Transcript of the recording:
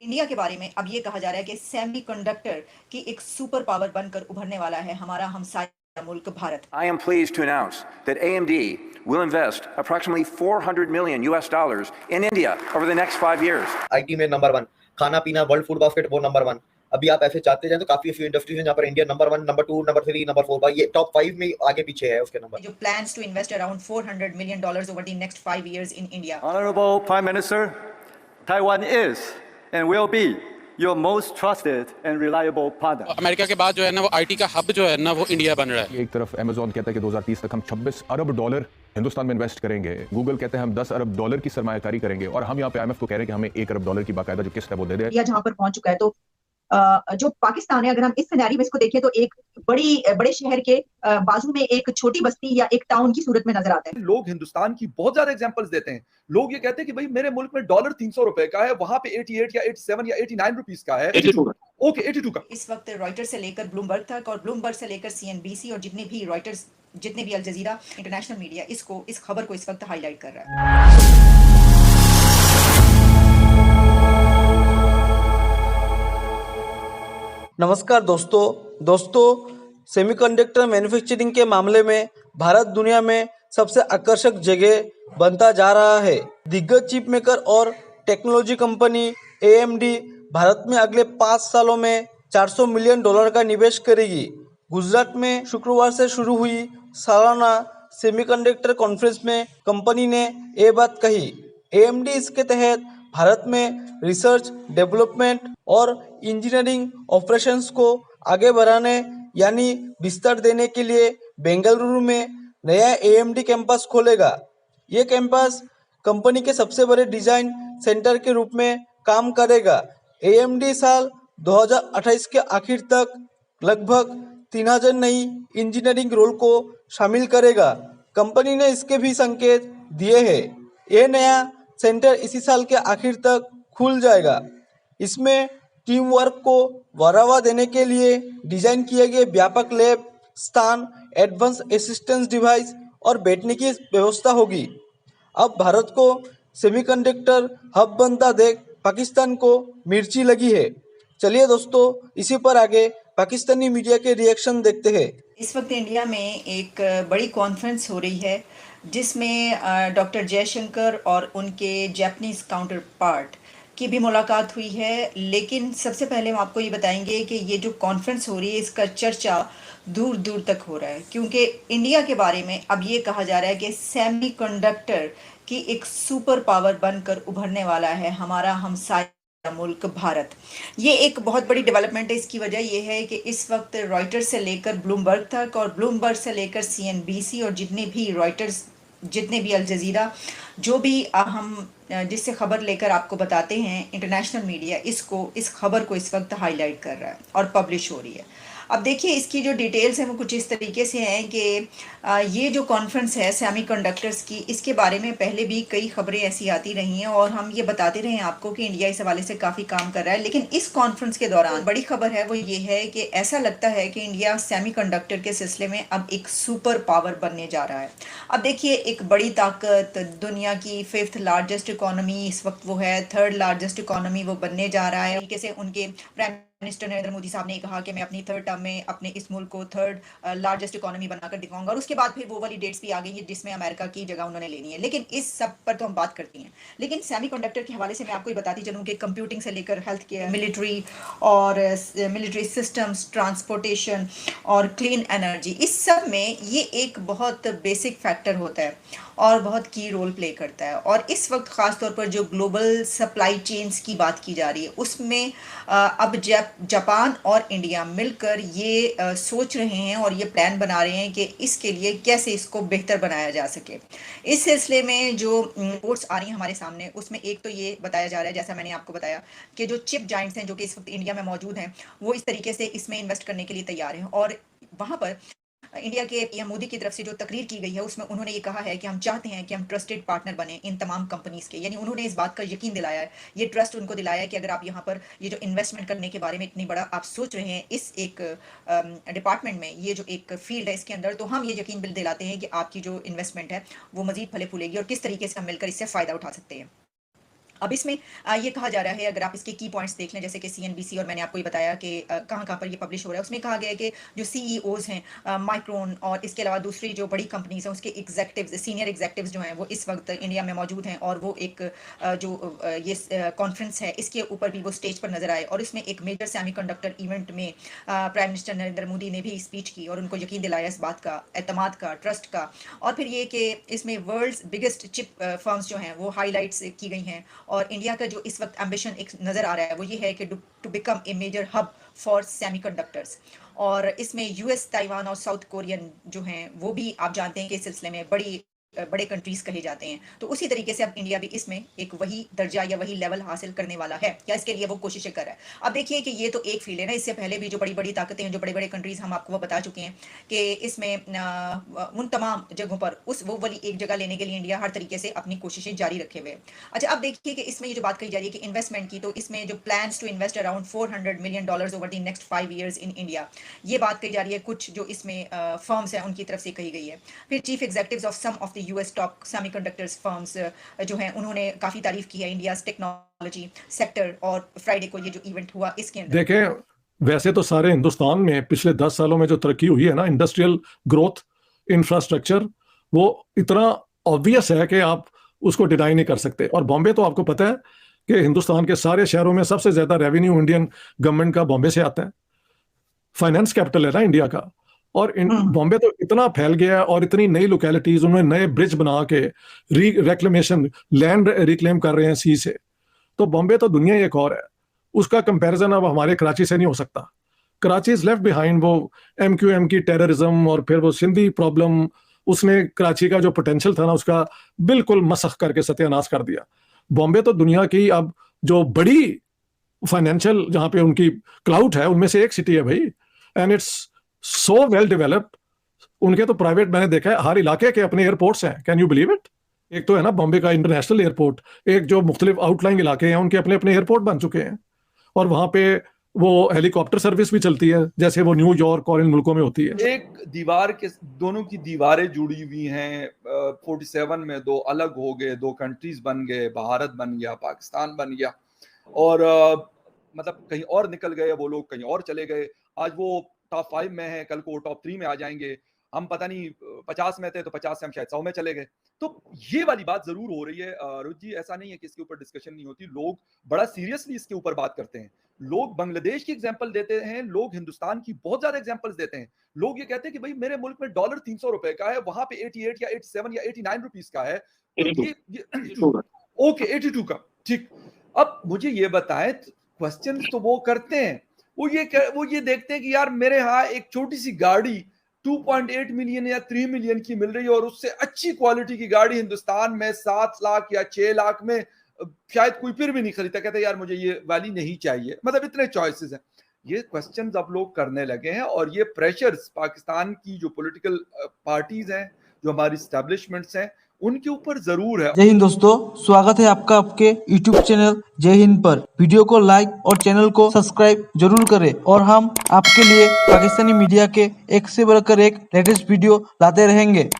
India के बारे में अब ये कहा जा रहा है कि सेमीकंडक्टर की एक सुपर पावर बनकर उभरने वाला है हमारा हमसाया मुल्क Bharat. I am pleased to announce that AMD will invest approximately 400 million US dollars in India over the next 5 years. IT में नंबर 1, खाना पीना वर्ल्ड फूड बास्केट वो नंबर 1। अभी आप ऐसे चाहते जाए तो काफी फ्यू इंडस्ट्रीज हैं जहाँ पर India number 1, number 2, number 3, number 4 ये टॉप 5 में आगे पीछे है उसके नंबर। जो plans to invest around $400 million over the next 5 years in India. Honorable Prime Minister, Taiwan is and will be your most trusted and reliable partner. America के बाद जो है ना वो आईटी का हब जो है ना वो इंडिया बन रहा है। एक तरफ अमेज़न कहता है कि 2030 तक हम 26 अरब डॉलर हिंदुस्तान में इन्वेस्ट करेंगे, गूगल कहते हैं हम 10 अरब डॉलर की सरमायाकारी करेंगे, और हम यहाँ पे आईएमएफ को कह रहे हैं कि हमें 1 अरब डॉलर की बाकायदा जो किस्त है वो दे दे। या जहां पर पहुंच चुका है, तो जो पाकिस्तान है, अगर हम इस सिनेरियो में इसको देखें तो एक बड़े शहर के बाजू में एक छोटी बस्ती या एक टाउन की सूरत में नजर आता है। लोग हिंदुस्तान की बहुत ज्यादा एग्जांपल्स देते हैं। लोग ये कहते हैं कि भाई मेरे मुल्क में डॉलर 300 रुपए का है, वहां पे 88 या 87 या 89 रुपीस का है। 82 का। इस वक्त रॉयटर से लेकर ब्लूमबर्ग तक और ब्लूमबर्ग से लेकर सीएनबीसी और जितने भी रॉयटर्स, जितने भी अल जजीरा, इंटरनेशनल मीडिया इस खबर को इस वक्त हाईलाइट कर रहा है। नमस्कार दोस्तों, सेमीकंडक्टर मैन्युफैक्चरिंग के मामले में भारत दुनिया में सबसे आकर्षक जगह बनता जा रहा है। दिग्गज चिप मेकर और टेक्नोलॉजी कंपनी एएमडी भारत में अगले 5 सालों में $400 मिलियन का निवेश करेगी। गुजरात में शुक्रवार से शुरू हुई सालाना सेमीकंडक्टर कॉन्फ्रेंस में कंपनी ने ये बात कही। एएमडी इसके तहत भारत में रिसर्च, डेवलपमेंट और इंजीनियरिंग ऑपरेशंस को आगे बढ़ाने यानी विस्तार देने के लिए बेंगलुरु में नया एएमडी कैंपस खोलेगा। ये कैंपस कंपनी के सबसे बड़े डिजाइन सेंटर के रूप में काम करेगा। एएमडी साल 2028 के आखिर तक लगभग 3000 नई इंजीनियरिंग रोल को शामिल करेगा। कंपनी ने इसके भी संकेत दिए हैं। ये नया सेंटर इसी साल के आखिर तक खुल जाएगा। इसमें टीम वर्क को बढ़ावा देने के लिए डिजाइन किए गए व्यापक लैब स्थान, एडवांस असिस्टेंस डिवाइस और बैठने की व्यवस्था होगी। अब भारत को सेमीकंडक्टर हब बनता देख पाकिस्तान को मिर्ची लगी है। चलिए दोस्तों, इसी पर आगे पाकिस्तानी मीडिया के रिएक्शन देखते हैं। इस वक्त इंडिया में एक बड़ी कॉन्फ्रेंस हो रही है जिसमें डॉक्टर जयशंकर और उनके जापानीज काउंटर पार्ट की भी मुलाकात हुई है। लेकिन सबसे पहले हम आपको ये बताएंगे कि ये जो कॉन्फ्रेंस हो रही है इसका चर्चा दूर दूर तक हो रहा है, क्योंकि इंडिया के बारे में अब ये कहा जा रहा है कि सेमीकंडक्टर की एक सुपर पावर बनकर उभरने वाला है हमारा हमसाया मुल्क भारत। ये एक बहुत बड़ी डेवलपमेंट है। इसकी वजह यह है कि इस वक्त रॉयटर से लेकर ब्लूमबर्ग तक और ब्लूमबर्ग से लेकर सीएनबीसी और जितने भी रॉयटर्स, जितने भी अल जजीरा, जो भी हम जिससे खबर लेकर आपको बताते हैं, इंटरनेशनल मीडिया इस खबर को इस वक्त हाईलाइट कर रहा है और पब्लिश हो रही है। अब देखिए, इसकी जो डिटेल्स हैं वो कुछ इस तरीके से हैं कि ये जो कॉन्फ्रेंस है सेमीकंडक्टर्स की, इसके बारे में पहले भी कई खबरें ऐसी आती रही हैं और हम ये बताते रहे हैं आपको कि इंडिया इस हवाले से काफ़ी काम कर रहा है। लेकिन इस कॉन्फ्रेंस के दौरान बड़ी खबर है वो ये है कि ऐसा लगता है कि इंडिया सेमीकंडक्टर के सिलसिले में अब एक सुपर पावर बनने जा रहा है। अब देखिए, एक बड़ी ताकत, दुनिया की 5th लार्जेस्ट इकोनॉमी इस वक्त वो है, 3rd लार्जेस्ट इकोनॉमी वो बनने जा रहा है। तरीके से उनके प्राइम मिनिस्टर नरेंद्र मोदी साहब ने कहा कि मैं अपनी 3rd टर्म में अपने इस मुल्क को 3rd लार्जेस्ट इकोनॉमी बनाकर दिखाऊंगा, और उसके बाद फिर वो वाली डेट्स भी आ गई है जिसमें अमेरिका की जगह उन्होंने लेनी है। लेकिन इस सब पर तो हम बात करती हैं, लेकिन सेमीकंडक्टर के हवाले से मैं आपको ये बताती चलूँ कि कंप्यूटिंग से लेकर हेल्थ केयर, मिलिट्री और मिलिट्री सिस्टम्स, ट्रांसपोर्टेशन और क्लीन एनर्जी, इस सब में ये एक बहुत बेसिक फैक्टर होता है और बहुत की रोल प्ले करता है। और इस वक्त ख़ास तौर पर जो ग्लोबल सप्लाई चेन्स की बात की जा रही है उसमें अब जापान और इंडिया मिलकर ये सोच रहे हैं और ये प्लान बना रहे हैं कि इसके लिए कैसे इसको बेहतर बनाया जा सके। इस सिलसिले में जो रिपोर्ट्स आ रही हैं हमारे सामने, उसमें एक तो ये बताया जा रहा है, जैसा मैंने आपको बताया, कि जो चिप जाइंट्स हैं जो कि इस वक्त इंडिया में मौजूद हैं वो इस तरीके से इसमें इन्वेस्ट करने के लिए तैयार हैं। और वहाँ पर इंडिया के पीएम मोदी की तरफ से जो तकरीर की गई है उसमें उन्होंने ये कहा है कि हम चाहते हैं कि हम ट्रस्टेड पार्टनर बने इन तमाम कंपनीज के। यानी उन्होंने इस बात का यकीन दिलाया है, ये ट्रस्ट उनको दिलाया है कि अगर आप यहाँ पर ये जो इन्वेस्टमेंट करने के बारे में इतनी बड़ा आप सोच रहे हैं इस एक डिपार्टमेंट में, ये जो एक फील्ड है इसके अंदर, तो हम ये यकीन दिलाते हैं कि आपकी जो इन्वेस्टमेंट है वो मजीद फले फूलेगी और किस तरीके से हम मिलकर इससे फ़ायदा उठा सकते हैं। अब इसमें ये कहा जा रहा है, अगर आप इसके की पॉइंट्स देख लें, जैसे कि सीएनबीसी और मैंने आपको ये बताया कि कहाँ पर ये पब्लिश हो रहा है, उसमें कहा गया है कि जो सीईओज हैं माइक्रोन और इसके अलावा दूसरी जो बड़ी कंपनीज हैं उसके एग्जेक्टिव्स, सीनियर एग्जेक्टिव्स जो हैं वो इस वक्त इंडिया में मौजूद हैं और वो एक ये कॉन्फ्रेंस है इसके ऊपर भी वो स्टेज पर नजर आए और इसमें एक मेजर सेमीकंडक्टर इवेंट में प्राइम मिनिस्टर नरेंद्र मोदी ने भी स्पीच की और उनको यकीन दिलाया इस बात का, एतमाद का, ट्रस्ट का। और फिर ये कि इसमें वर्ल्ड्स बिगेस्ट चिप फर्म्स जो हैं वो हाईलाइट्स की गई हैं और इंडिया का जो इस वक्त एम्बिशन एक नज़र आ रहा है वो ये है कि to become a major hub for semiconductors. और इसमें यूएस, ताइवान और साउथ कोरियन जो हैं वो भी आप जानते हैं कि इस सिलसिले में बड़े कंट्रीज कहे जाते हैं। तो उसी तरीके से अब इंडिया भी इसमें एक वही दर्जा या वही लेवल हासिल करने वाला है या इसके लिए वो कोशिशें कर रहा है। अब देखिए कि ये तो एक फील्ड है ना, इससे पहले भी जो बड़ी बड़ी ताकतें हैं, जो बड़े बड़े कंट्रीज हम आपको वो बता चुके हैं कि इसमें उन तमाम जगहों पर वो वाली एक जगह लेने के लिए इंडिया हर तरीके से अपनी कोशिशें जारी रखे हुए है। अच्छा, अब देखिए कि इसमें ये जो बात कही जा रही है कि इन्वेस्टमेंट की, तो इसमें जो plans to invest around $400 million over the next 5 years in India, ये बात कही जा रही है। कुछ जो इसमें फर्म्स हैं उनकी तरफ से कही गई है। फिर chief executives of some of the US top semiconductors firms जो हैं उन्होंने काफी तारीफ की है इंडिया टेक्नोलॉजी सेक्टर। और फ्राइडे को ये जो इवेंट हुआ इसके अंदर देखें, वैसे तो सारे हिंदुस्तान में पिछले 10 सालों में जो तरक्की हुई है ना, इंडस्ट्रियल ग्रोथ, इंफ्रास्ट्रक्चर, वो इतना ऑब्वियस है कि आप उसको डिनाई नहीं कर सकते। और बॉम्बे तो आपको पता है कि हिंदुस्तान के सारे शहरों में सबसे ज्यादा रेवेन्यू इंडियन गवर्नमेंट का बॉम्बे से आता है। फाइनेंस कैपिटल है ना इंडिया का। और बॉम्बे तो इतना फैल गया है और इतनी नई लोकेलिटीज, उन्होंने नए ब्रिज बना के रिक्लेमेशन, लैंड रिक्लेम कर रहे हैं सी से। तो बॉम्बे तो दुनिया ही एक और है, उसका कंपैरिजन अब हमारे कराची से नहीं हो सकता। Karachi is left behind. वो एमक्यूएम की टेररिज्म और फिर वो सिंधी प्रॉब्लम, उसने कराची का जो पोटेंशियल था ना उसका बिल्कुल मसख करके सत्यानाश कर दिया। बॉम्बे तो दुनिया की अब जो बड़ी फाइनेंशियल, जहां पे उनकी क्लाउड है, उनमें से एक सिटी है भाई। And it's so well developed. उनके तो प्राइवेट, मैंने देखा है, हर इलाके के अपने एयरपोर्ट्स हैं। Can you believe it? एक तो है ना बॉम्बे का इंटरनेशनल एयरपोर्ट, एक जो मुख्तलिफ आउटलाइन इलाके हैं उनके अपने अपने एयरपोर्ट बन चुके हैं। और वहां पे वो हेलीकॉप्टर सर्विस भी चलती है जैसे वो न्यूयॉर्क और इन मुल्कों में होती है। एक दीवार के दोनों की दीवारें जुड़ी हुई हैं। 47 में दो अलग हो गए, दो कंट्रीज बन गए, भारत बन गया, पाकिस्तान बन गया और मतलब कहीं और निकल गए वो लोग, कहीं और चले गए। आज वो टॉप 5 में है, कल को वो टॉप 3 में आ जाएंगे। हम पता नहीं 50 में थे तो 50 से हम शायद 100 में चले गए। तो ये वाली बात जरूर हो रही है रुचि जी। ऐसा नहीं है कि इसके ऊपर डिस्कशन नहीं होती, लोग बड़ा सीरियसली इसके ऊपर बात करते हैं। लोग बांग्लादेश की एग्जांपल देते हैं, लोग हिंदुस्तान की बहुत ज्यादा एग्जांपल्स देते हैं। लोग ये कहते हैं कि भाई मेरे मुल्क में डॉलर 300 रुपए का है, वहां पे 88 या 87 या 89 रुपीस का है। ओके 82 का, ठीक। अब मुझे ये बताएं, क्वेश्चन तो वो करते हैं, वो ये देखते हैं कि यार मेरे यहाँ एक छोटी सी गाड़ी 2.8 मिलियन या 3 मिलियन की मिल रही है और उससे अच्छी क्वालिटी की गाड़ी हिंदुस्तान में 7 लाख या 6 लाख में शायद कोई फिर भी नहीं खरीदता। कहते यार मुझे ये वाली नहीं चाहिए। मतलब इतने चॉइसेस हैं। ये क्वेश्चंस अब लोग करने लगे हैं और ये प्रेशर्स पाकिस्तान की जो पॉलिटिकल पार्टीज हैं, जो हमारी एस्टैब्लिशमेंट्स हैं, उनके ऊपर जरूर है। जय हिंद दोस्तों, स्वागत है आपका आपके YouTube चैनल जय हिंद पर। वीडियो को लाइक और चैनल को सब्सक्राइब जरूर करें और हम आपके लिए पाकिस्तानी मीडिया के एक से बढ़कर एक लेटेस्ट वीडियो लाते रहेंगे।